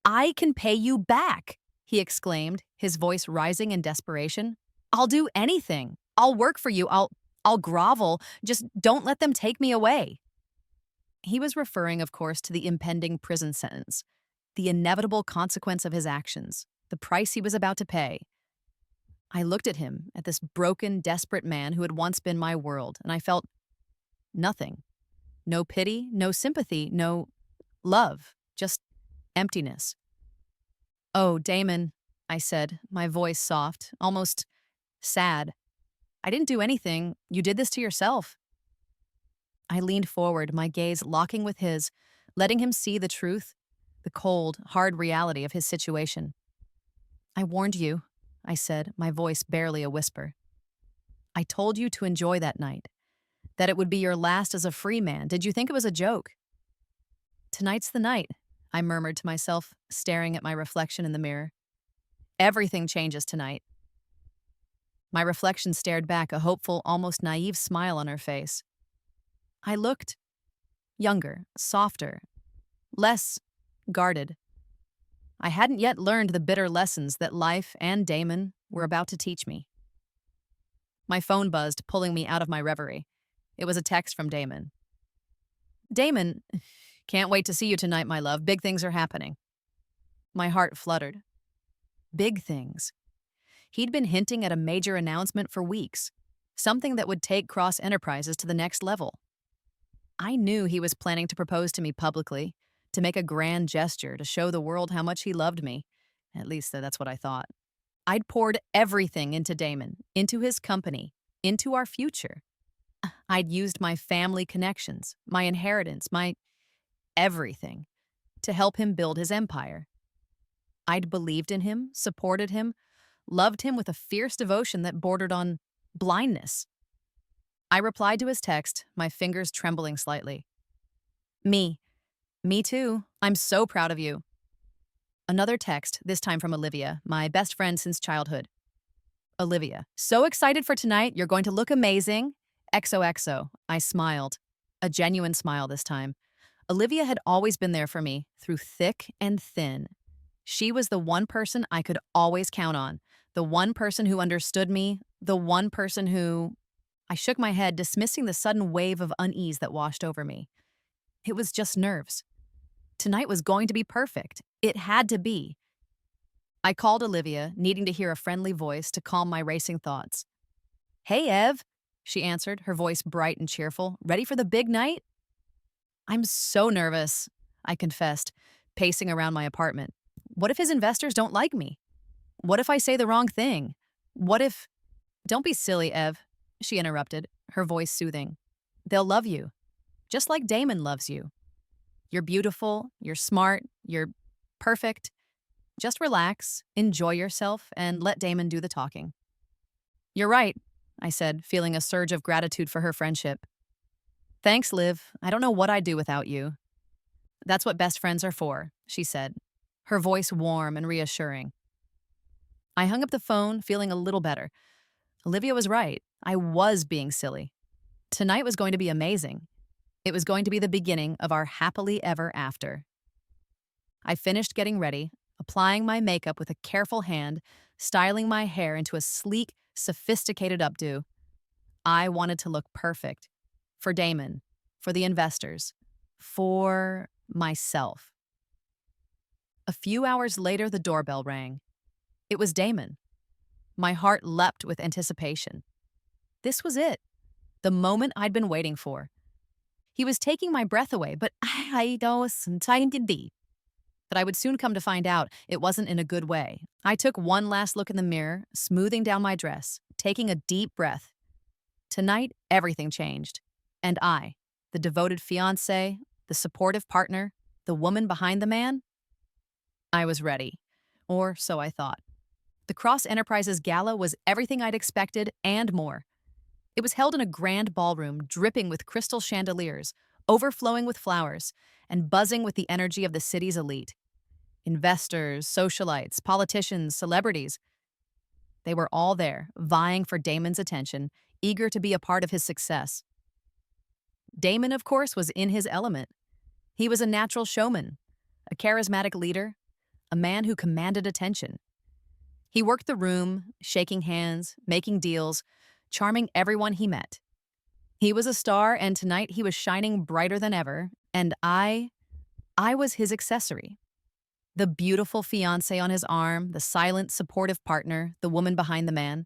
I can pay you back, he exclaimed, his voice rising in desperation. I'll do anything. I'll work for you. I'll grovel. Just don't let them take me away. He was referring, of course, to the impending prison sentence, the inevitable consequence of his actions, the price he was about to pay. I looked at him, at this broken, desperate man who had once been my world, and I felt nothing. No pity, no sympathy, no love, just emptiness. Oh, Damon, I said, my voice soft, almost sad. I didn't do anything. You did this to yourself. I leaned forward, my gaze locking with his, letting him see the truth, the cold, hard reality of his situation. I warned you, I said, my voice barely a whisper. I told you to enjoy that night, that it would be your last as a free man. Did you think it was a joke? Tonight's the night, I murmured to myself, staring at my reflection in the mirror. Everything changes tonight. My reflection stared back, a hopeful, almost naive smile on her face. I looked younger, softer, less guarded. I hadn't yet learned the bitter lessons that life and Damon were about to teach me. My phone buzzed, pulling me out of my reverie. It was a text from Damon. Damon, can't wait to see you tonight, my love. Big things are happening. My heart fluttered. Big things. He'd been hinting at a major announcement for weeks, something that would take Cross Enterprises to the next level. I knew he was planning to propose to me publicly, to make a grand gesture, to show the world how much he loved me. At least that's what I thought. I'd poured everything into Damon, into his company, into our future. I'd used my family connections, my inheritance, my everything, to help him build his empire. I'd believed in him, supported him, loved him with a fierce devotion that bordered on blindness. I replied to his text, my fingers trembling slightly. Me too. I'm so proud of you. Another text, this time from Olivia, my best friend since childhood. Olivia, so excited for tonight. You're going to look amazing. XOXO. I smiled. A genuine smile this time. Olivia had always been there for me, through thick and thin. She was the one person I could always count on, the one person who understood me, the one person who... I shook my head, dismissing the sudden wave of unease that washed over me. It was just nerves. Tonight was going to be perfect. It had to be. I called Olivia, needing to hear a friendly voice to calm my racing thoughts. Hey, Ev, she answered, her voice bright and cheerful. Ready for the big night? I'm so nervous, I confessed, pacing around my apartment. What if his investors don't like me? What if I say the wrong thing? What if... Don't be silly, Ev, she interrupted, her voice soothing. They'll love you, just like Damon loves you. You're beautiful, you're smart, you're perfect. Just relax, enjoy yourself, and let Damon do the talking. You're right, I said, feeling a surge of gratitude for her friendship. Thanks, Liv. I don't know what I'd do without you. That's what best friends are for, she said, her voice warm and reassuring. I hung up the phone, feeling a little better. Olivia was right. I was being silly. Tonight was going to be amazing. It was going to be the beginning of our happily ever after. I finished getting ready, applying my makeup with a careful hand, styling my hair into a sleek, sophisticated updo. I wanted to look perfect. For Damon, for the investors, for myself. A few hours later, the doorbell rang. It was Damon. My heart leapt with anticipation. This was it, the moment I'd been waiting for. He was taking my breath away, but I would soon come to find out it wasn't in a good way. I took one last look in the mirror, smoothing down my dress, taking a deep breath. Tonight, everything changed. And I, the devoted fiancé, the supportive partner, the woman behind the man, I was ready. Or so I thought. The Cross Enterprises Gala was everything I'd expected and more. It was held in a grand ballroom dripping with crystal chandeliers, overflowing with flowers, and buzzing with the energy of the city's elite. Investors, socialites, politicians, celebrities. They were all there, vying for Damon's attention, eager to be a part of his success. Damon, of course, was in his element. He was a natural showman, a charismatic leader, a man who commanded attention. He worked the room, shaking hands, making deals, charming everyone he met. He was a star, and tonight he was shining brighter than ever, and I was his accessory. The beautiful fiancée on his arm, the silent, supportive partner, the woman behind the man.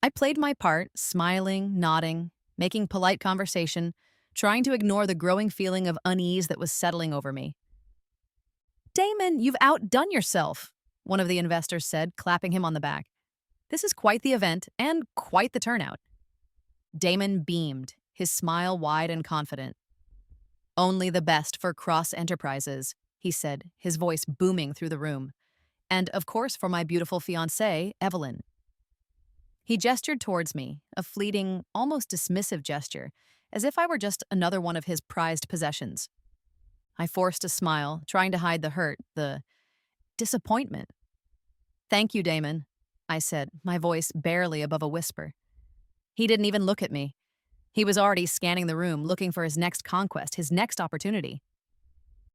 I played my part, smiling, nodding, making polite conversation, trying to ignore the growing feeling of unease that was settling over me. Damon, you've outdone yourself, one of the investors said, clapping him on the back. This is quite the event and quite the turnout. Damon beamed, his smile wide and confident. Only the best for Cross Enterprises, he said, his voice booming through the room. And, of course, for my beautiful fiancée, Evelyn. He gestured towards me, a fleeting, almost dismissive gesture, as if I were just another one of his prized possessions. I forced a smile, trying to hide the hurt, the disappointment. Thank you, Damon, I said, my voice barely above a whisper. He didn't even look at me. He was already scanning the room, looking for his next conquest, his next opportunity.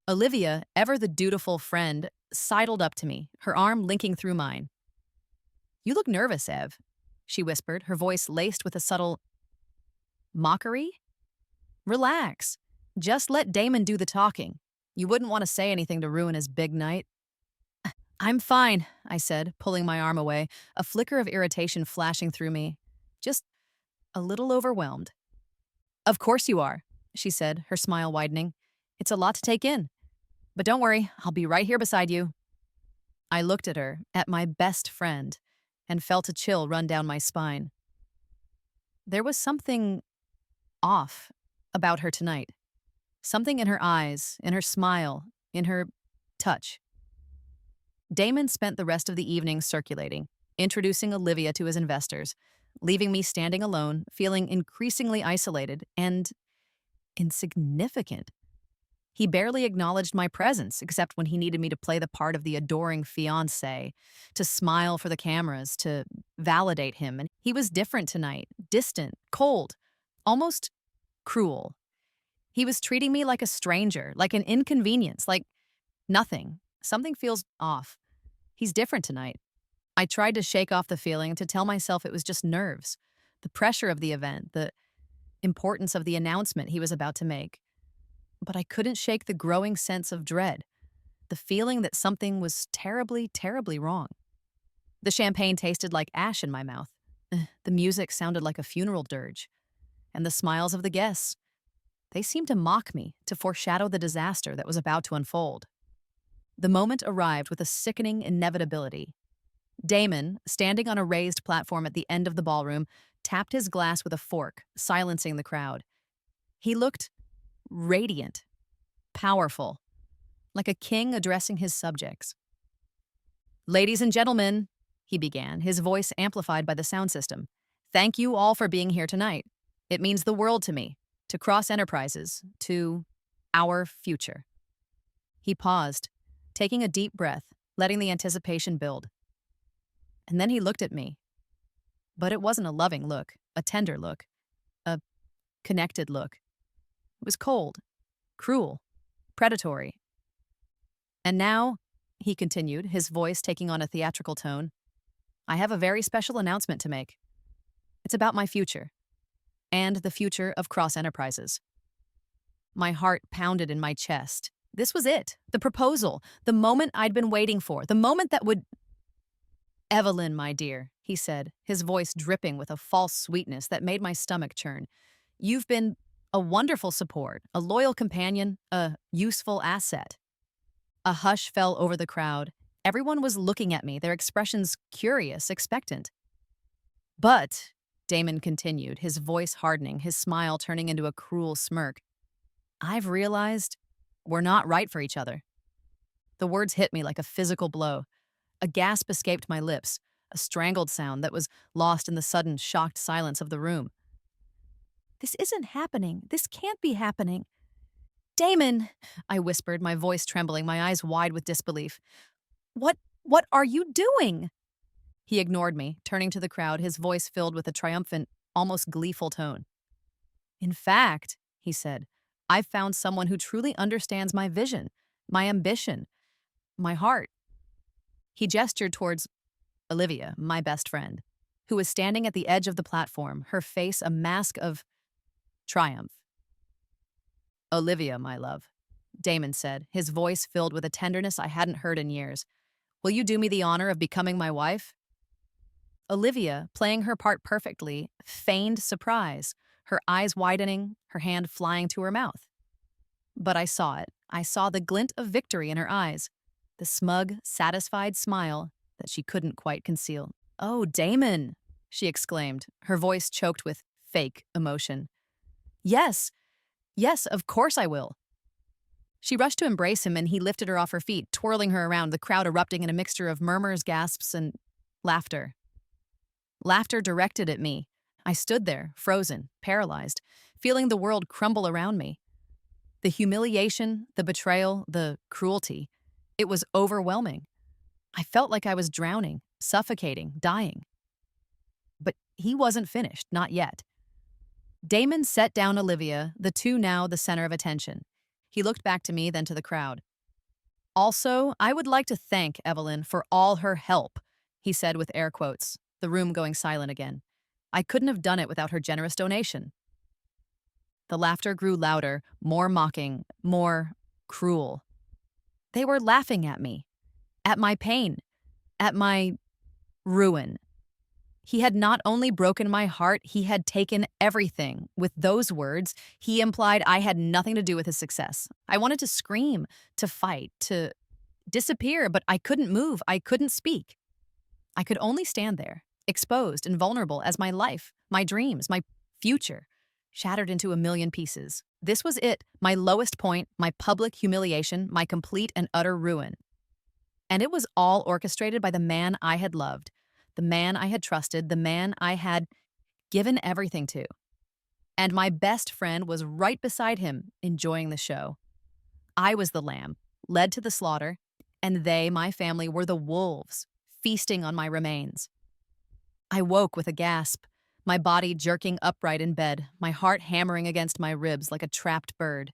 Olivia, ever the dutiful friend, sidled up to me, her arm linking through mine. You look nervous, Ev, she whispered, her voice laced with a subtle mockery. Relax. Just let Damon do the talking. You wouldn't want to say anything to ruin his big night. I'm fine, I said, pulling my arm away, a flicker of irritation flashing through me. Just a little overwhelmed. Of course you are, she said, her smile widening. It's a lot to take in. But don't worry, I'll be right here beside you. I looked at her, at my best friend, and felt a chill run down my spine. There was something off about her tonight. Something in her eyes, in her smile, in her touch. Damon spent the rest of the evening circulating, introducing Olivia to his investors, leaving me standing alone, feeling increasingly isolated and insignificant. He barely acknowledged my presence, except when he needed me to play the part of the adoring fiancé, to smile for the cameras, to validate him. And he was different tonight, distant, cold, almost cruel. He was treating me like a stranger, like an inconvenience, like nothing. Something feels off. He's different tonight. I tried to shake off the feeling, to tell myself it was just nerves, the pressure of the event, the importance of the announcement he was about to make. But I couldn't shake the growing sense of dread, the feeling that something was terribly, terribly wrong. The champagne tasted like ash in my mouth. The music sounded like a funeral dirge. And the smiles of the guests, they seemed to mock me, to foreshadow the disaster that was about to unfold. The moment arrived with a sickening inevitability. Damon, standing on a raised platform at the end of the ballroom, tapped his glass with a fork, silencing the crowd. He looked radiant, powerful, like a king addressing his subjects. Ladies and gentlemen, he began, his voice amplified by the sound system. Thank you all for being here tonight. It means the world to me, to Cross Enterprises, to our future. He paused, taking a deep breath, letting the anticipation build. And then he looked at me. But it wasn't a loving look, a tender look, a connected look. It was cold, cruel, predatory. And now, he continued, his voice taking on a theatrical tone, I have a very special announcement to make. It's about my future, and the future of Cross Enterprises. My heart pounded in my chest. This was it, the proposal, the moment I'd been waiting for, the moment that would... Evelyn, my dear, he said, his voice dripping with a false sweetness that made my stomach churn. You've been a wonderful support, a loyal companion, a useful asset. A hush fell over the crowd. Everyone was looking at me, their expressions curious, expectant. But, Damon continued, his voice hardening, his smile turning into a cruel smirk, I've realized we're not right for each other. The words hit me like a physical blow. A gasp escaped my lips, a strangled sound that was lost in the sudden, shocked silence of the room. This isn't happening. This can't be happening. Damon, I whispered, my voice trembling, my eyes wide with disbelief. What are you doing? He ignored me, turning to the crowd, his voice filled with a triumphant, almost gleeful tone. In fact, he said, I've found someone who truly understands my vision, my ambition, my heart. He gestured towards Olivia, my best friend, who was standing at the edge of the platform, her face a mask of triumph. Olivia, my love, Damon said, his voice filled with a tenderness I hadn't heard in years. Will you do me the honor of becoming my wife? Olivia, playing her part perfectly, feigned surprise, her eyes widening, her hand flying to her mouth. But I saw it. I saw the glint of victory in her eyes, the smug, satisfied smile that she couldn't quite conceal. Oh, Damon, she exclaimed, her voice choked with fake emotion. Yes, yes, of course I will. She rushed to embrace him and he lifted her off her feet, twirling her around, the crowd erupting in a mixture of murmurs, gasps, and laughter. Laughter directed at me. I stood there, frozen, paralyzed, feeling the world crumble around me. The humiliation, the betrayal, the cruelty, it was overwhelming. I felt like I was drowning, suffocating, dying. But he wasn't finished, not yet. Damon set down Olivia, the two now the center of attention. He looked back to me, then to the crowd. Also, I would like to thank Evelyn for all her help, he said with air quotes, the room going silent again. I couldn't have done it without her generous donation. The laughter grew louder, more mocking, more cruel. They were laughing at me, at my pain, at my ruin. He had not only broken my heart, he had taken everything. With those words, he implied I had nothing to do with his success. I wanted to scream, to fight, to disappear, but I couldn't move, I couldn't speak. I could only stand there, exposed and vulnerable as my life, my dreams, my future, shattered into a million pieces. This was it, my lowest point, my public humiliation, my complete and utter ruin. And it was all orchestrated by the man I had loved, the man I had trusted, the man I had given everything to. And my best friend was right beside him, enjoying the show. I was the lamb, led to the slaughter, and they, my family, were the wolves, feasting on my remains. I woke with a gasp, my body jerking upright in bed, my heart hammering against my ribs like a trapped bird.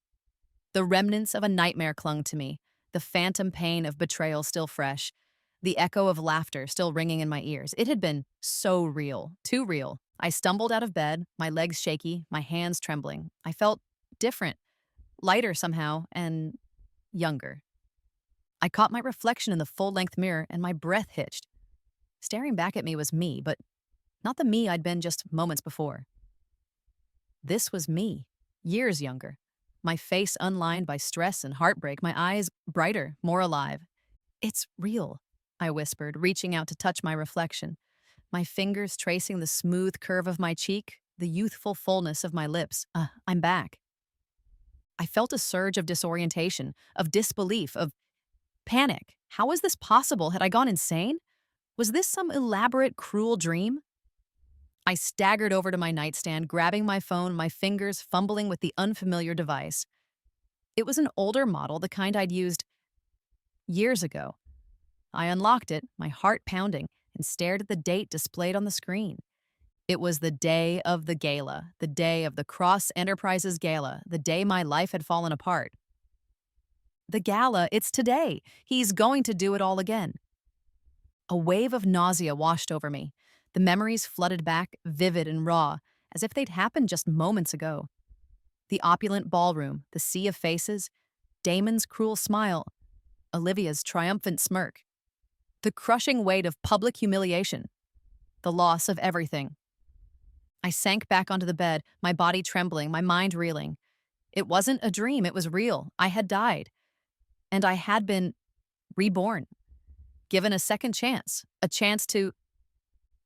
The remnants of a nightmare clung to me, the phantom pain of betrayal still fresh, the echo of laughter still ringing in my ears. It had been so real, too real. I stumbled out of bed, my legs shaky, my hands trembling. I felt different, lighter somehow, and younger. I caught my reflection in the full-length mirror and my breath hitched. Staring back at me was me, but not the me I'd been just moments before. This was me, years younger. My face unlined by stress and heartbreak, my eyes brighter, more alive. It's real, I whispered, reaching out to touch my reflection, my fingers tracing the smooth curve of my cheek, the youthful fullness of my lips. I'm back. I felt a surge of disorientation, of disbelief, of panic. How was this possible? Had I gone insane? Was this some elaborate, cruel dream? I staggered over to my nightstand, grabbing my phone, my fingers fumbling with the unfamiliar device. It was an older model, the kind I'd used years ago. I unlocked it, my heart pounding, and stared at the date displayed on the screen. It was the day of the gala, the day of the Cross Enterprises gala, the day my life had fallen apart. The gala, it's today. He's going to do it all again. A wave of nausea washed over me. The memories flooded back, vivid and raw, as if they'd happened just moments ago. The opulent ballroom, the sea of faces, Damon's cruel smile, Olivia's triumphant smirk, the crushing weight of public humiliation, the loss of everything. I sank back onto the bed, my body trembling, my mind reeling. It wasn't a dream, it was real. I had died. And I had been reborn, given a second chance, a chance to...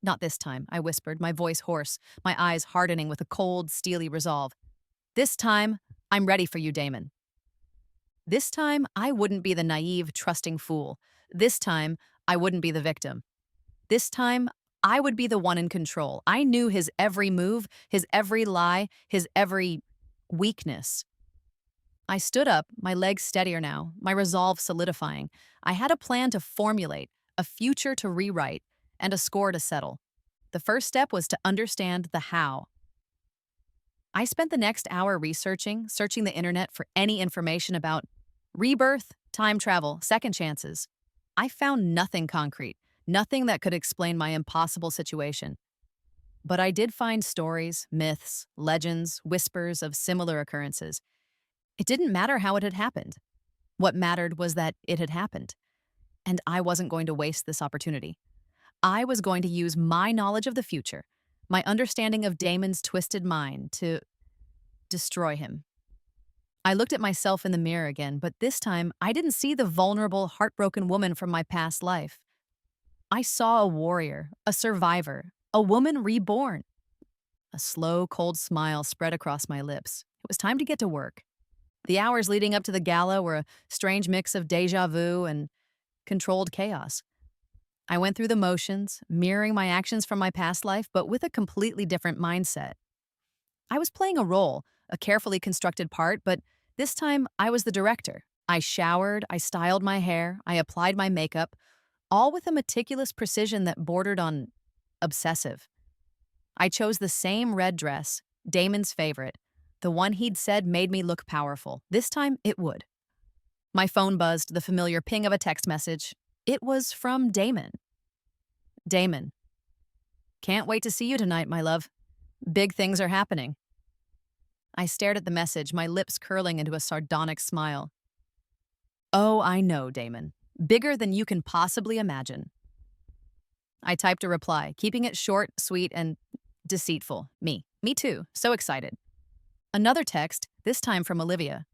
Not this time, I whispered, my voice hoarse, my eyes hardening with a cold, steely resolve. This time, I'm ready for you, Damon. This time, I wouldn't be the naive, trusting fool. This time, I wouldn't be the victim. This time, I would be the one in control. I knew his every move, his every lie, his every weakness. I stood up, my legs steadier now, my resolve solidifying. I had a plan to formulate, a future to rewrite, and a score to settle. The first step was to understand the how. I spent the next hour searching the internet for any information about rebirth, time travel, second chances. I found nothing concrete, nothing that could explain my impossible situation. But I did find stories, myths, legends, whispers of similar occurrences. It didn't matter how it had happened. What mattered was that it had happened. And I wasn't going to waste this opportunity. I was going to use my knowledge of the future, my understanding of Damon's twisted mind, to destroy him. I looked at myself in the mirror again, but this time I didn't see the vulnerable, heartbroken woman from my past life. I saw a warrior, a survivor, a woman reborn. A slow, cold smile spread across my lips. It was time to get to work. The hours leading up to the gala were a strange mix of deja vu and controlled chaos. I went through the motions, mirroring my actions from my past life, but with a completely different mindset. I was playing a role, a carefully constructed part, but this time I was the director. I showered, I styled my hair, I applied my makeup, all with a meticulous precision that bordered on obsessive. I chose the same red dress, Damon's favorite, the one he'd said made me look powerful. This time, it would. My phone buzzed, the familiar ping of a text message. It was from Damon. Damon, can't wait to see you tonight, my love. Big things are happening. I stared at the message, my lips curling into a sardonic smile. Oh, I know, Damon. Bigger than you can possibly imagine. I typed a reply, keeping it short, sweet, and deceitful. Me too. So excited. Another text, this time from Olivia.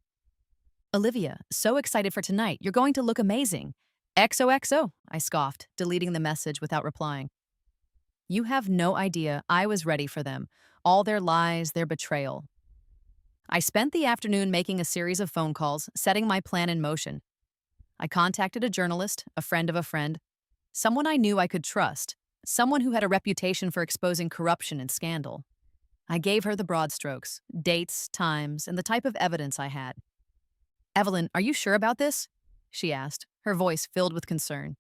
Olivia, so excited for tonight. You're going to look amazing. XOXO, I scoffed, deleting the message without replying. You have no idea I was ready for them. All their lies, their betrayal. I spent the afternoon making a series of phone calls, setting my plan in motion. I contacted a journalist, a friend of a friend, someone I knew I could trust, someone who had a reputation for exposing corruption and scandal. I gave her the broad strokes, dates, times, and the type of evidence I had. Evelyn, are you sure about this? She asked, her voice filled with concern.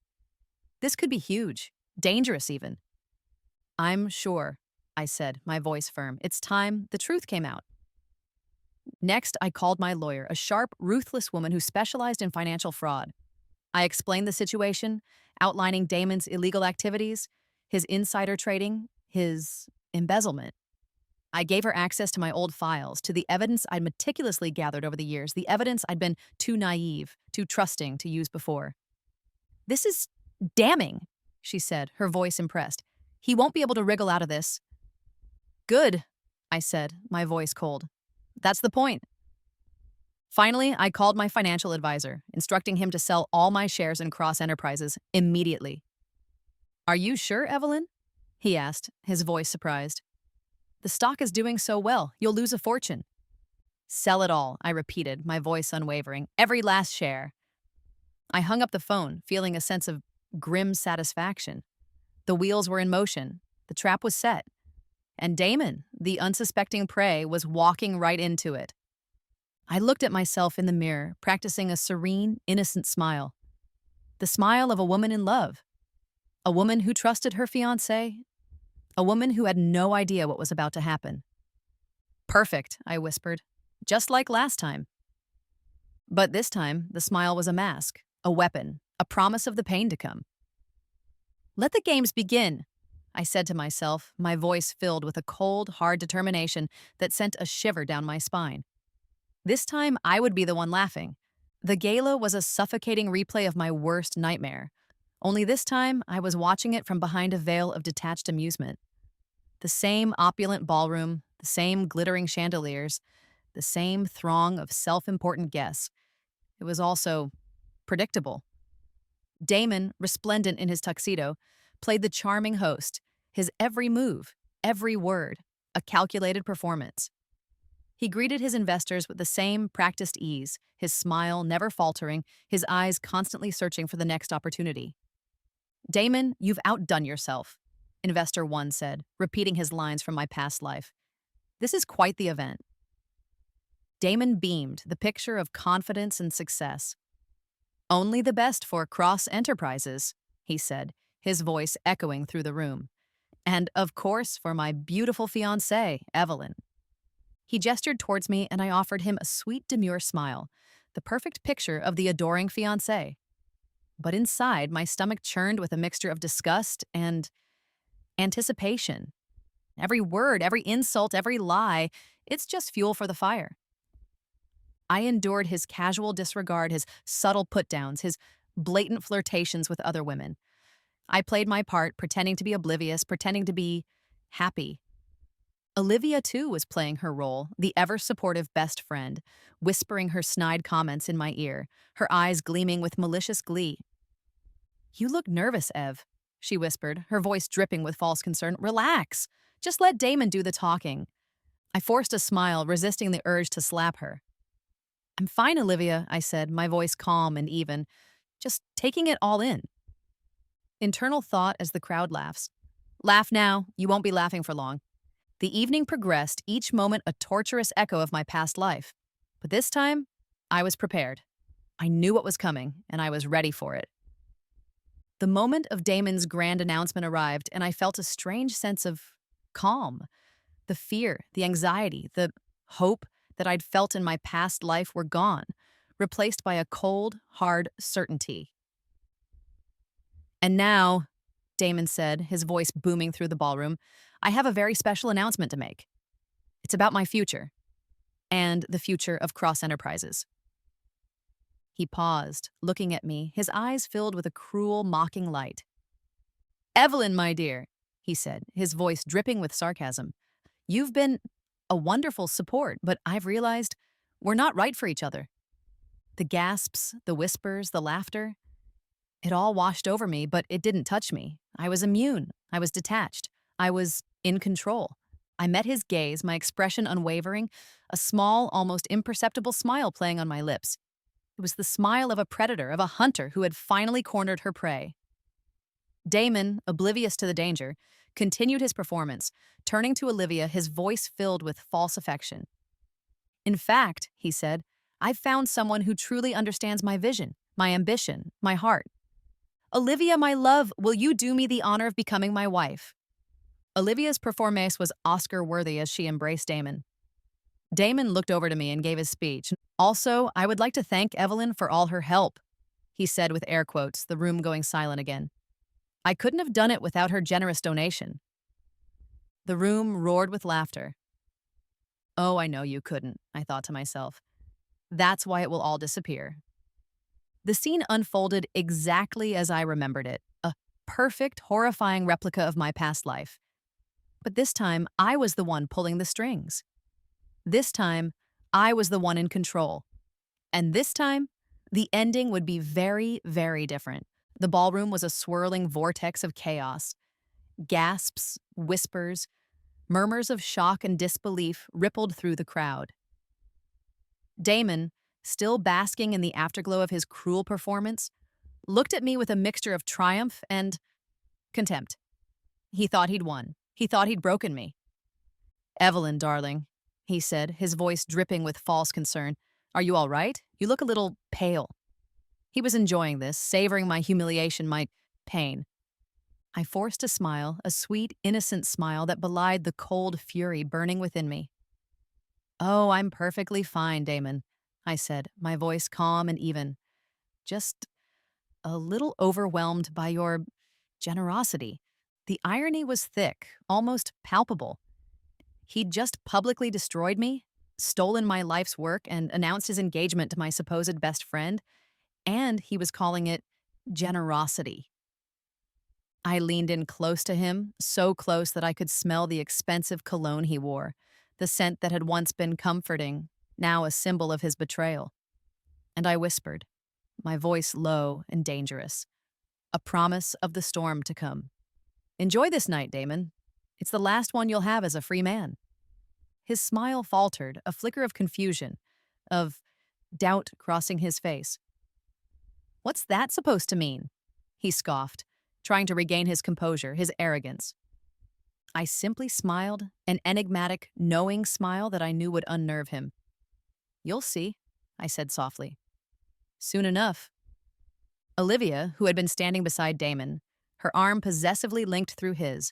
This could be huge, dangerous even. I'm sure, I said, my voice firm. It's time the truth came out. Next, I called my lawyer, a sharp, ruthless woman who specialized in financial fraud. I explained the situation, outlining Damon's illegal activities, his insider trading, his embezzlement. I gave her access to my old files, to the evidence I'd meticulously gathered over the years, the evidence I'd been too naive, too trusting to use before. This is damning, she said, her voice impressed. He won't be able to wriggle out of this. Good, I said, my voice cold. That's the point. Finally, I called my financial advisor, instructing him to sell all my shares in Cross Enterprises immediately. Are you sure, Evelyn? He asked, his voice surprised. The stock is doing so well, you'll lose a fortune. Sell it all, I repeated, my voice unwavering. Every last share. I hung up the phone, feeling a sense of grim satisfaction. The wheels were in motion. The trap was set. And Damon, the unsuspecting prey, was walking right into it. I looked at myself in the mirror, practicing a serene, innocent smile. The smile of a woman in love. A woman who trusted her fiancé. A woman who had no idea what was about to happen. Perfect, I whispered. Just like last time. But this time, the smile was a mask, a weapon, a promise of the pain to come. Let the games begin, I said to myself, my voice filled with a cold, hard determination that sent a shiver down my spine. This time, I would be the one laughing. The gala was a suffocating replay of my worst nightmare. Only this time, I was watching it from behind a veil of detached amusement. The same opulent ballroom, the same glittering chandeliers, the same throng of self-important guests. It was also predictable. Damon, resplendent in his tuxedo, played the charming host, his every move, every word, a calculated performance. He greeted his investors with the same practiced ease, his smile never faltering, his eyes constantly searching for the next opportunity. Damon, you've outdone yourself, Investor 1 said, repeating his lines from my past life. This is quite the event. Damon beamed, the picture of confidence and success. Only the best for Cross Enterprises, he said, his voice echoing through the room. And, of course, for my beautiful fiancée, Evelyn. He gestured towards me, and I offered him a sweet, demure smile, the perfect picture of the adoring fiancé. But inside, my stomach churned with a mixture of disgust and anticipation. Every word, every insult, every lie, it's just fuel for the fire. I endured his casual disregard, his subtle put-downs, his blatant flirtations with other women. I played my part, pretending to be oblivious, pretending to be happy. Olivia, too, was playing her role, the ever-supportive best friend, whispering her snide comments in my ear, her eyes gleaming with malicious glee. "You look nervous, Ev," she whispered, her voice dripping with false concern. "Relax. Just let Damon do the talking." I forced a smile, resisting the urge to slap her. "I'm fine, Olivia," I said, my voice calm and even, just taking it all in. Internal thought as the crowd laughs. Laugh now, you won't be laughing for long. The evening progressed, each moment a torturous echo of my past life. But this time, I was prepared. I knew what was coming, and I was ready for it. The moment of Damon's grand announcement arrived, and I felt a strange sense of calm. The fear, the anxiety, the hope that I'd felt in my past life were gone, replaced by a cold, hard certainty. "And now," Damon said, his voice booming through the ballroom, "I have a very special announcement to make. It's about my future, and the future of Cross Enterprises." He paused, looking at me, his eyes filled with a cruel, mocking light. "Evelyn, my dear," he said, his voice dripping with sarcasm, "you've been a wonderful support, but I've realized we're not right for each other." The gasps, the whispers, the laughter, it all washed over me, but it didn't touch me. I was immune. I was detached. I was in control. I met his gaze, my expression unwavering, a small, almost imperceptible smile playing on my lips. It was the smile of a predator, of a hunter who had finally cornered her prey. Damon, oblivious to the danger, continued his performance, turning to Olivia, his voice filled with false affection. "In fact," he said, "I've found someone who truly understands my vision, my ambition, my heart. Olivia, my love, will you do me the honor of becoming my wife?" Olivia's performance was Oscar-worthy as she embraced Damon. Damon looked over to me and gave his speech. "Also, I would like to thank Evelyn for all her help," he said with air quotes, the room going silent again. "I couldn't have done it without her generous donation." The room roared with laughter. "Oh, I know you couldn't," I thought to myself. "That's why it will all disappear." The scene unfolded exactly as I remembered it, a perfect, horrifying replica of my past life. But this time, I was the one pulling the strings. This time, I was the one in control. And this time, the ending would be very, very different. The ballroom was a swirling vortex of chaos. Gasps, whispers, murmurs of shock and disbelief rippled through the crowd. Damon, still basking in the afterglow of his cruel performance, looked at me with a mixture of triumph and contempt. He thought he'd won. He thought he'd broken me. "Evelyn, darling," he said, his voice dripping with false concern, "are you all right? You look a little pale." He was enjoying this, savoring my humiliation, my pain. I forced a smile, a sweet, innocent smile that belied the cold fury burning within me. "Oh, I'm perfectly fine, Damon," I said, my voice calm and even. "Just a little overwhelmed by your generosity." The irony was thick, almost palpable. He'd just publicly destroyed me, stolen my life's work, and announced his engagement to my supposed best friend, and he was calling it generosity. I leaned in close to him, so close that I could smell the expensive cologne he wore, the scent that had once been comforting, now a symbol of his betrayal. And I whispered, my voice low and dangerous, a promise of the storm to come. "Enjoy this night, Damon. It's the last one you'll have as a free man." His smile faltered, a flicker of confusion, of doubt crossing his face. "What's that supposed to mean?" he scoffed, trying to regain his composure, his arrogance. I simply smiled, an enigmatic, knowing smile that I knew would unnerve him. "You'll see," I said softly. "Soon enough." Olivia, who had been standing beside Damon, her arm possessively linked through his,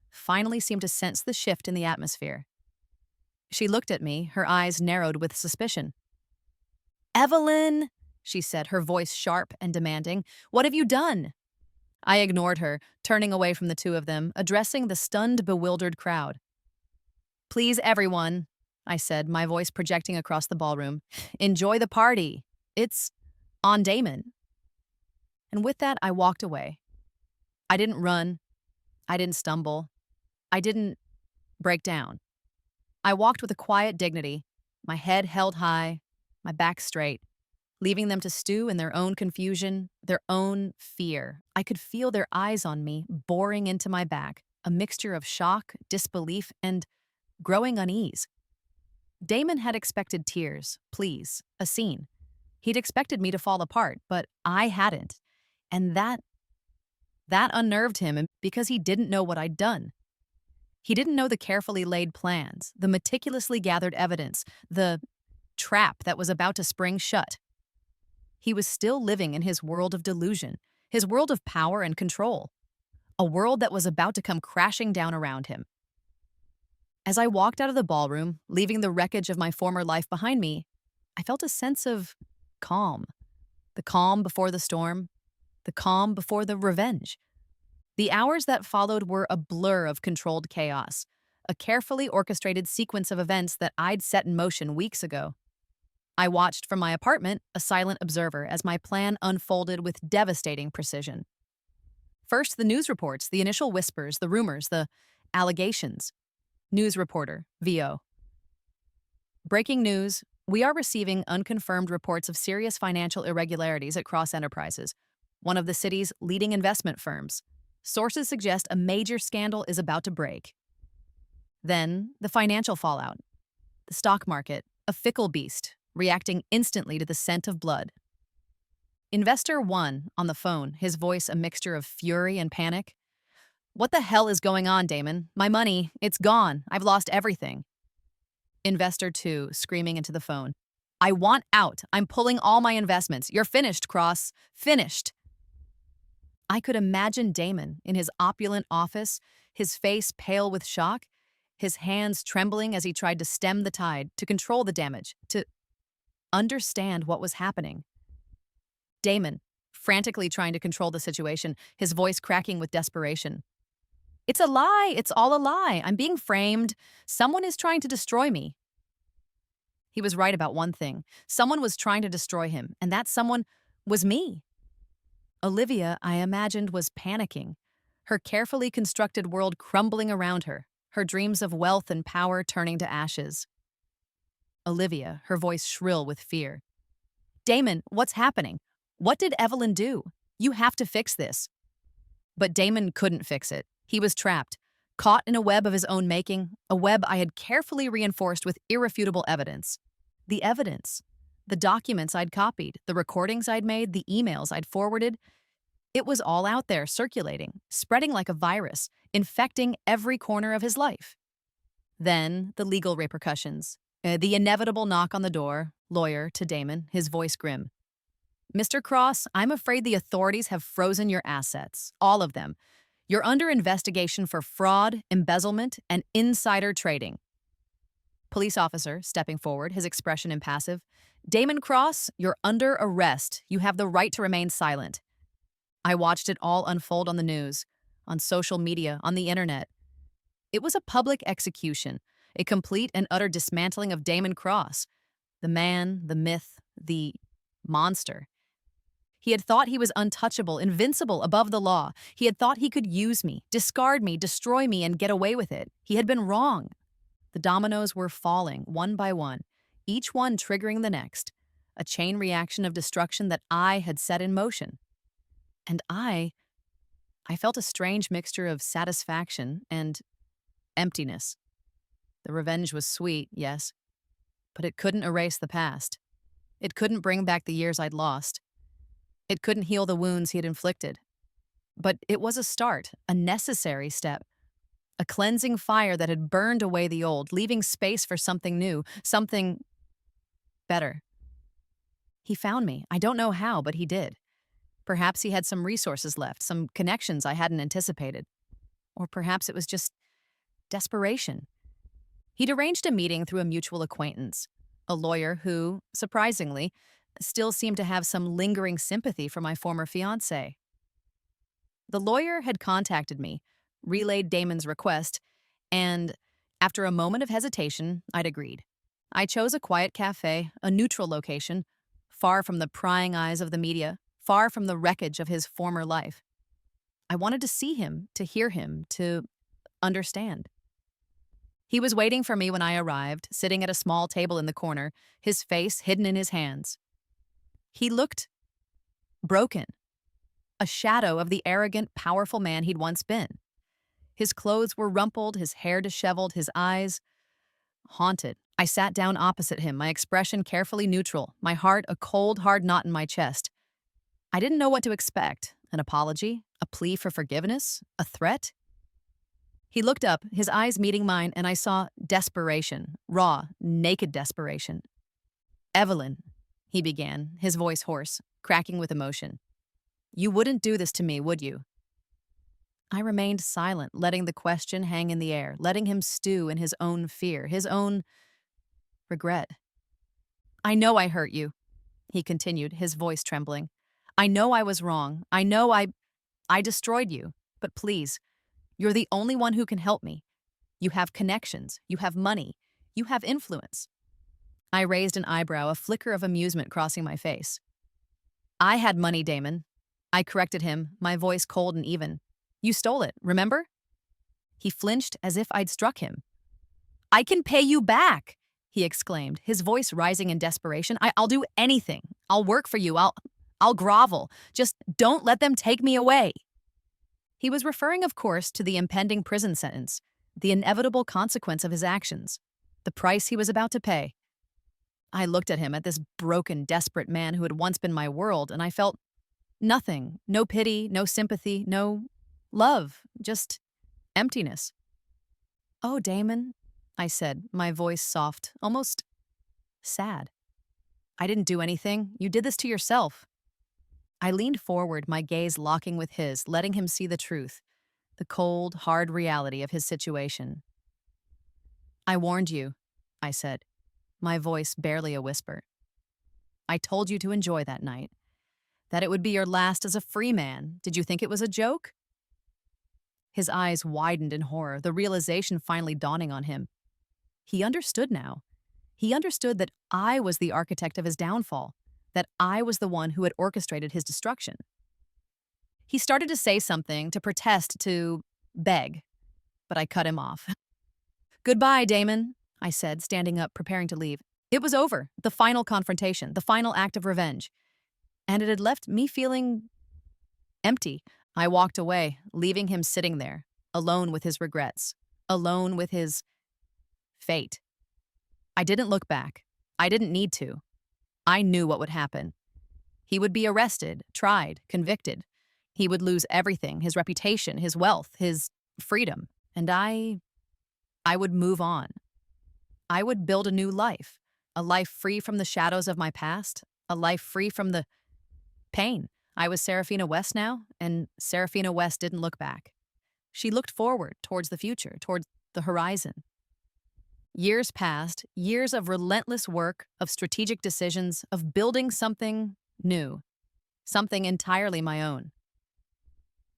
finally seemed to sense the shift in the atmosphere. She looked at me, her eyes narrowed with suspicion. "Evelyn!" she said, her voice sharp and demanding. What have you done? I ignored her, turning away from the two of them, addressing the stunned, bewildered crowd. Please, everyone, I said, my voice projecting across the ballroom. Enjoy the party. It's on Damon. And with that, I walked away. I didn't run. I didn't stumble. I didn't break down. I walked with a quiet dignity, my head held high, my back straight, leaving them to stew in their own confusion, their own fear. I could feel their eyes on me, boring into my back, a mixture of shock, disbelief, and growing unease. Damon had expected tears, pleas, a scene. He'd expected me to fall apart, but I hadn't. And that unnerved him because he didn't know what I'd done. He didn't know the carefully laid plans, the meticulously gathered evidence, the trap that was about to spring shut. He was still living in his world of delusion, his world of power and control, a world that was about to come crashing down around him. As I walked out of the ballroom, leaving the wreckage of my former life behind me, I felt a sense of calm. The calm before the storm, the calm before the revenge. The hours that followed were a blur of controlled chaos, a carefully orchestrated sequence of events that I'd set in motion weeks ago. I watched from my apartment, a silent observer, as my plan unfolded with devastating precision. First, the news reports, the initial whispers, the rumors, the allegations. News reporter, VO. Breaking news. We are receiving unconfirmed reports of serious financial irregularities at Cross Enterprises, one of the city's leading investment firms. Sources suggest a major scandal is about to break. Then, the financial fallout. The stock market, a fickle beast, reacting instantly to the scent of blood. Investor 1 on the phone, his voice a mixture of fury and panic. What the hell is going on, Damon? My money, it's gone. I've lost everything. Investor 2 screaming into the phone. I want out. I'm pulling all my investments. You're finished, Cross. Finished. I could imagine Damon in his opulent office, his face pale with shock, his hands trembling as he tried to stem the tide, to control the damage, to understand what was happening. Damon, frantically trying to control the situation, his voice cracking with desperation. It's a lie. It's all a lie. I'm being framed. Someone is trying to destroy me. He was right about one thing. Someone was trying to destroy him, and that someone was me. Olivia, I imagined, was panicking, her carefully constructed world crumbling around her, her dreams of wealth and power turning to ashes. Olivia, her voice shrill with fear. Damon, what's happening? What did Evelyn do? You have to fix this. But Damon couldn't fix it. He was trapped, caught in a web of his own making, a web I had carefully reinforced with irrefutable evidence. The evidence. The documents I'd copied, the recordings I'd made, the emails I'd forwarded. It was all out there, circulating, spreading like a virus, infecting every corner of his life. Then, the legal repercussions. The inevitable knock on the door, lawyer to Damon, his voice grim. Mr. Cross, I'm afraid the authorities have frozen your assets, all of them. You're under investigation for fraud, embezzlement, and insider trading. Police officer, stepping forward, his expression impassive. Damon Cross, you're under arrest. You have the right to remain silent. I watched it all unfold on the news, on social media, on the internet. It was a public execution, a complete and utter dismantling of Damon Cross, the man, the myth, the monster. He had thought he was untouchable, invincible, above the law. He had thought he could use me, discard me, destroy me, and get away with it. He had been wrong. The dominoes were falling, one by one, each one triggering the next, a chain reaction of destruction that I had set in motion. And I felt a strange mixture of satisfaction and emptiness. The revenge was sweet, yes, but it couldn't erase the past. It couldn't bring back the years I'd lost. It couldn't heal the wounds he had inflicted. But it was a start, a necessary step, a cleansing fire that had burned away the old, leaving space for something new, something better. He found me. I don't know how, but he did. Perhaps he had some resources left, some connections I hadn't anticipated. Or perhaps it was just desperation. He'd arranged a meeting through a mutual acquaintance, a lawyer who, surprisingly, still seemed to have some lingering sympathy for my former fiancé. The lawyer had contacted me, relayed Damon's request, and after a moment of hesitation, I'd agreed. I chose a quiet cafe, a neutral location, far from the prying eyes of the media, far from the wreckage of his former life. I wanted to see him, to hear him, to understand. He was waiting for me when I arrived, sitting at a small table in the corner, his face hidden in his hands. He looked broken, a shadow of the arrogant, powerful man he'd once been. His clothes were rumpled, his hair disheveled, his eyes haunted. I sat down opposite him, my expression carefully neutral, my heart a cold, hard knot in my chest. I didn't know what to expect. An apology? A plea for forgiveness? A threat? He looked up, his eyes meeting mine, and I saw desperation, raw, naked desperation. "Evelyn," he began, his voice hoarse, cracking with emotion. "You wouldn't do this to me, would you?" I remained silent, letting the question hang in the air, letting him stew in his own fear, his own regret. "I know I hurt you," he continued, his voice trembling. "I know I was wrong. I know I destroyed you. But please, you're the only one who can help me. You have connections. You have money. You have influence." I raised an eyebrow, a flicker of amusement crossing my face. "I had money, Damon." I corrected him, my voice cold and even. "You stole it, remember?" He flinched as if I'd struck him. "I can pay you back," he exclaimed, his voice rising in desperation. I'll do anything. I'll work for you. I'll grovel. Just don't let them take me away." He was referring, of course, to the impending prison sentence, the inevitable consequence of his actions, the price he was about to pay. I looked at him, at this broken, desperate man who had once been my world, and I felt nothing, no pity, no sympathy, no love, just emptiness. "Oh, Damon," I said, my voice soft, almost sad. "I didn't do anything. You did this to yourself." I leaned forward, my gaze locking with his, letting him see the truth, the cold, hard reality of his situation. "I warned you," I said, my voice barely a whisper. "I told you to enjoy that night, that it would be your last as a free man. Did you think it was a joke?" His eyes widened in horror, the realization finally dawning on him. He understood now. He understood that I was the architect of his downfall, that I was the one who had orchestrated his destruction. He started to say something, to protest, to beg, but I cut him off. "Goodbye, Damon," I said, standing up, preparing to leave. It was over, the final confrontation, the final act of revenge. And it had left me feeling empty. I walked away, leaving him sitting there, alone with his regrets, alone with his fate. I didn't look back. I didn't need to. I knew what would happen. He would be arrested, tried, convicted. He would lose everything, his reputation, his wealth, his freedom. And I would move on. I would build a new life, a life free from the shadows of my past, a life free from the pain. I was Serafina West now, and Serafina West didn't look back. She looked forward, towards the future, towards the horizon. Years passed, years of relentless work, of strategic decisions, of building something new, something entirely my own.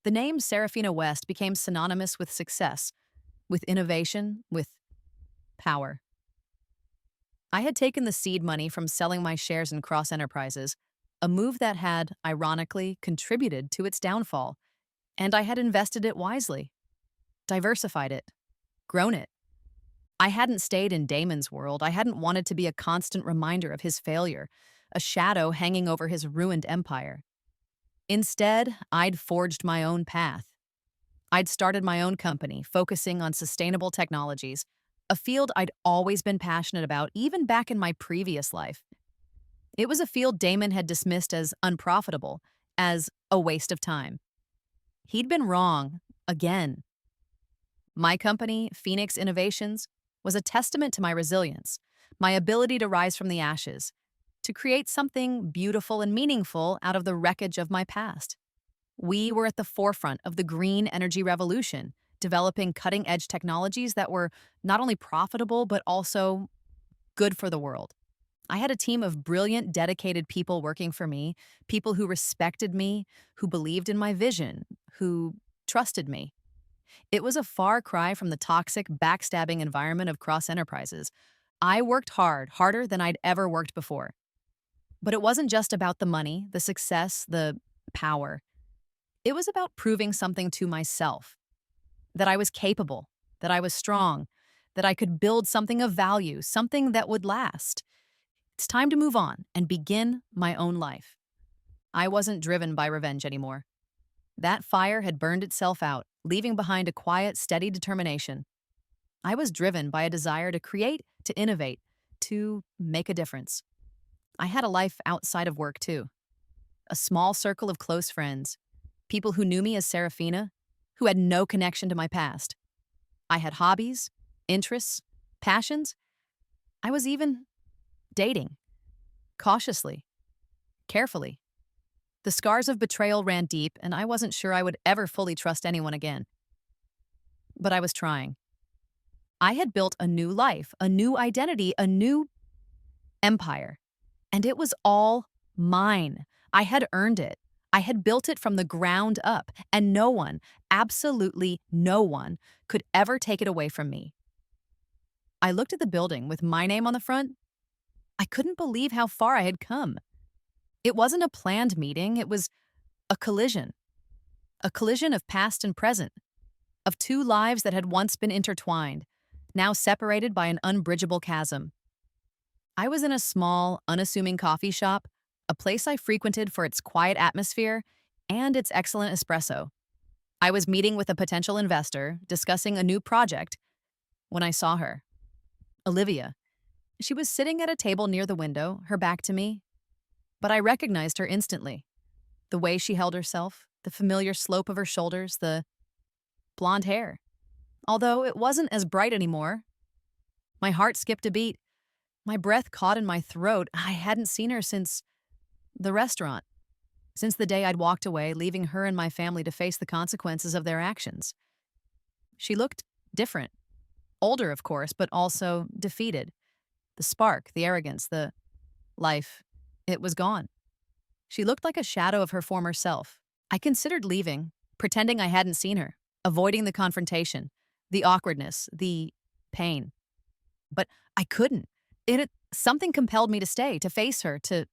The name Serafina West became synonymous with success, with innovation, with power. I had taken the seed money from selling my shares in Cross Enterprises, a move that had, ironically, contributed to its downfall, and I had invested it wisely, diversified it, grown it. I hadn't stayed in Damon's world. I hadn't wanted to be a constant reminder of his failure, a shadow hanging over his ruined empire. Instead, I'd forged my own path. I'd started my own company, focusing on sustainable technologies, a field I'd always been passionate about, even back in my previous life. It was a field Damon had dismissed as unprofitable, as a waste of time. He'd been wrong, again. My company, Phoenix Innovations, was a testament to my resilience, my ability to rise from the ashes, to create something beautiful and meaningful out of the wreckage of my past. We were at the forefront of the green energy revolution, developing cutting-edge technologies that were not only profitable but also good for the world. I had a team of brilliant, dedicated people working for me, people who respected me, who believed in my vision, who trusted me. It was a far cry from the toxic, backstabbing environment of cross enterprises. I worked hard, harder than I'd ever worked before. But it wasn't just about the money, the success, the power. It was about proving something to myself, that I was capable, that I was strong, that I could build something of value, something that would last. It's time to move on and begin my own life. I wasn't driven by revenge anymore. That fire had burned itself out, leaving behind a quiet, steady determination. I was driven by a desire to create, to innovate, to make a difference. I had a life outside of work, too. A small circle of close friends, people who knew me as Serafina, who had no connection to my past. I had hobbies, interests, passions. I was even dating, cautiously, carefully. The scars of betrayal ran deep, and I wasn't sure I would ever fully trust anyone again. But I was trying. I had built a new life, a new identity, a new empire. And it was all mine. I had earned it. I had built it from the ground up, and no one, absolutely no one, could ever take it away from me. I looked at the building with my name on the front. I couldn't believe how far I had come. It wasn't a planned meeting, it was a collision. A collision of past and present, of two lives that had once been intertwined, now separated by an unbridgeable chasm. I was in a small, unassuming coffee shop, a place I frequented for its quiet atmosphere and its excellent espresso. I was meeting with a potential investor, discussing a new project, when I saw her. Olivia. She was sitting at a table near the window, her back to me, but I recognized her instantly. The way she held herself, the familiar slope of her shoulders, the blonde hair. Although it wasn't as bright anymore. My heart skipped a beat. My breath caught in my throat. I hadn't seen her since the restaurant, since the day I'd walked away, leaving her and my family to face the consequences of their actions. She looked different. Older, of course, but also defeated. The spark, the arrogance, the life, it was gone. She looked like a shadow of her former self. I considered leaving, pretending I hadn't seen her, avoiding the confrontation, the awkwardness, the pain. But I couldn't. Something compelled me to stay, to face her, to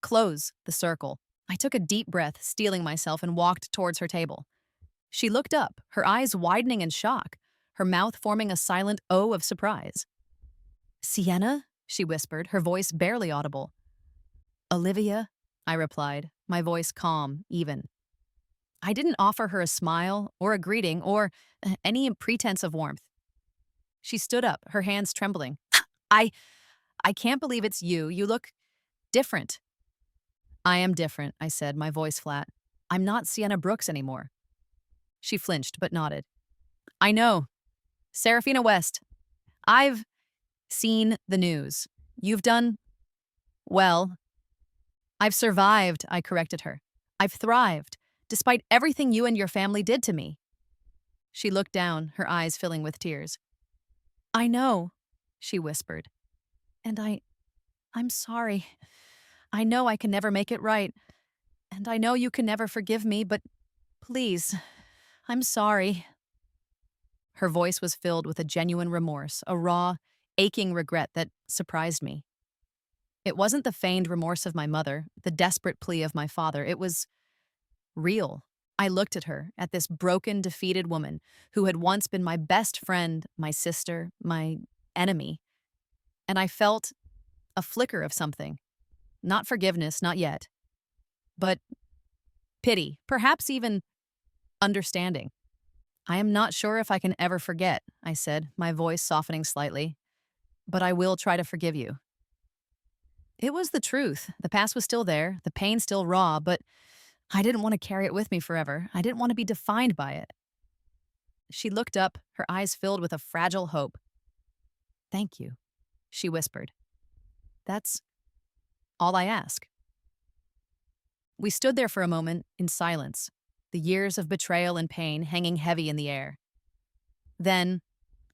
close the circle. I took a deep breath, steeling myself, and walked towards her table. She looked up, her eyes widening in shock, her mouth forming a silent O of surprise. "Sienna?" she whispered, her voice barely audible. "Olivia?" I replied, my voice calm, even. I didn't offer her a smile or a greeting or any pretense of warmth. She stood up, her hands trembling. I can't believe it's you. You look different." "I am different," I said, my voice flat. "I'm not Sienna Brooks anymore." She flinched, but nodded. "I know. Serafina West. I've seen the news. You've done well." "I've survived," I corrected her. "I've thrived, despite everything you and your family did to me." She looked down, her eyes filling with tears. "I know," she whispered. "And I'm sorry. I know I can never make it right. And I know you can never forgive me, but please, I'm sorry." Her voice was filled with a genuine remorse, a raw, aching regret that surprised me. It wasn't the feigned remorse of my mother, the desperate plea of my father. It was real. I looked at her, at this broken, defeated woman who had once been my best friend, my sister, my enemy, and I felt a flicker of something. Not forgiveness, not yet, but pity, perhaps even understanding. "I am not sure if I can ever forget," I said, my voice softening slightly, "but I will try to forgive you." It was the truth. The past was still there, the pain still raw, but I didn't want to carry it with me forever. I didn't want to be defined by it. She looked up, her eyes filled with a fragile hope. "Thank you," she whispered. "That's all I ask." We stood there for a moment in silence, the years of betrayal and pain hanging heavy in the air. Then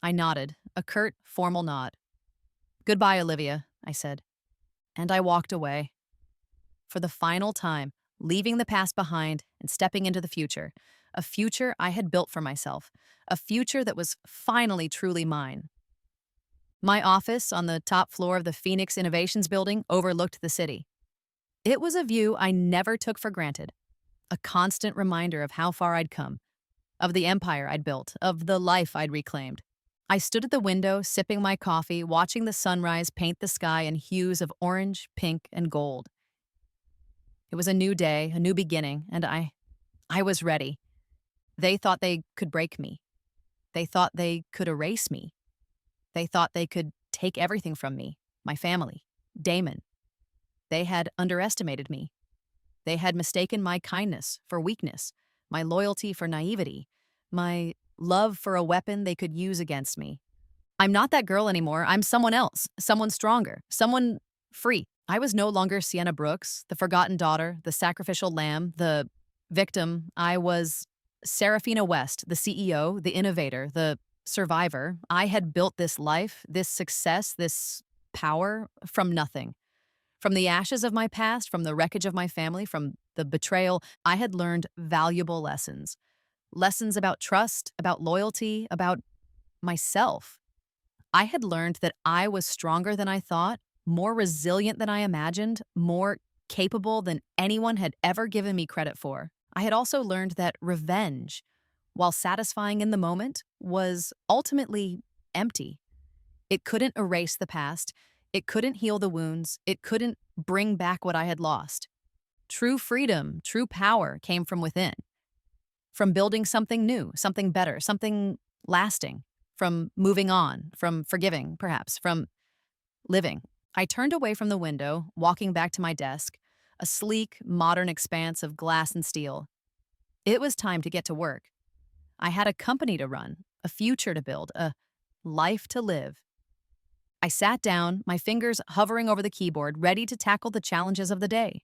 I nodded, a curt, formal nod. "Goodbye, Olivia," I said. And I walked away. For the final time, leaving the past behind and stepping into the future. A future I had built for myself. A future that was finally truly mine. My office on the top floor of the Phoenix Innovations building overlooked the city. It was a view I never took for granted, a constant reminder of how far I'd come, of the empire I'd built, of the life I'd reclaimed. I stood at the window, sipping my coffee, watching the sunrise paint the sky in hues of orange, pink, and gold. It was a new day, a new beginning, and I was ready. They thought they could break me. They thought they could erase me. They thought they could take everything from me, my family, Damon. They had underestimated me. They had mistaken my kindness for weakness, my loyalty for naivety, my love for a weapon they could use against me. I'm not that girl anymore. I'm someone else, someone stronger, someone free. I was no longer Sienna Brooks, the forgotten daughter, the sacrificial lamb, the victim. I was Serafina West, the CEO, the innovator, the survivor. I had built this life, this success, this power from nothing. From the ashes of my past, from the wreckage of my family, from the betrayal, I had learned valuable lessons. Lessons about trust, about loyalty, about myself. I had learned that I was stronger than I thought, more resilient than I imagined, more capable than anyone had ever given me credit for. I had also learned that revenge, while satisfying in the moment, was ultimately empty. It couldn't erase the past. It couldn't heal the wounds. It couldn't bring back what I had lost. True freedom, true power came from within, from building something new, something better, something lasting, from moving on, from forgiving, perhaps, from living. I turned away from the window, walking back to my desk, a sleek, modern expanse of glass and steel. It was time to get to work. I had a company to run, a future to build, a life to live. I sat down, my fingers hovering over the keyboard, ready to tackle the challenges of the day.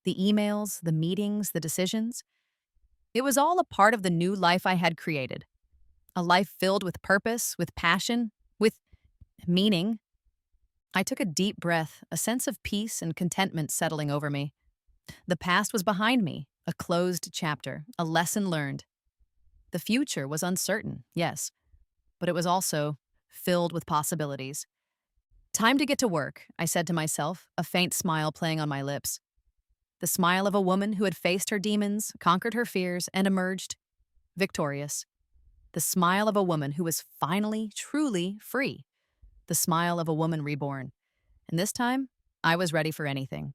The emails, the meetings, the decisions. It was all a part of the new life I had created. A life filled with purpose, with passion, with meaning. I took a deep breath, a sense of peace and contentment settling over me. The past was behind me, a closed chapter, a lesson learned. The future was uncertain, yes, but it was also filled with possibilities. Time to get to work, I said to myself, a faint smile playing on my lips. The smile of a woman who had faced her demons, conquered her fears, and emerged victorious. The smile of a woman who was finally, truly free. The smile of a woman reborn. And this time, I was ready for anything.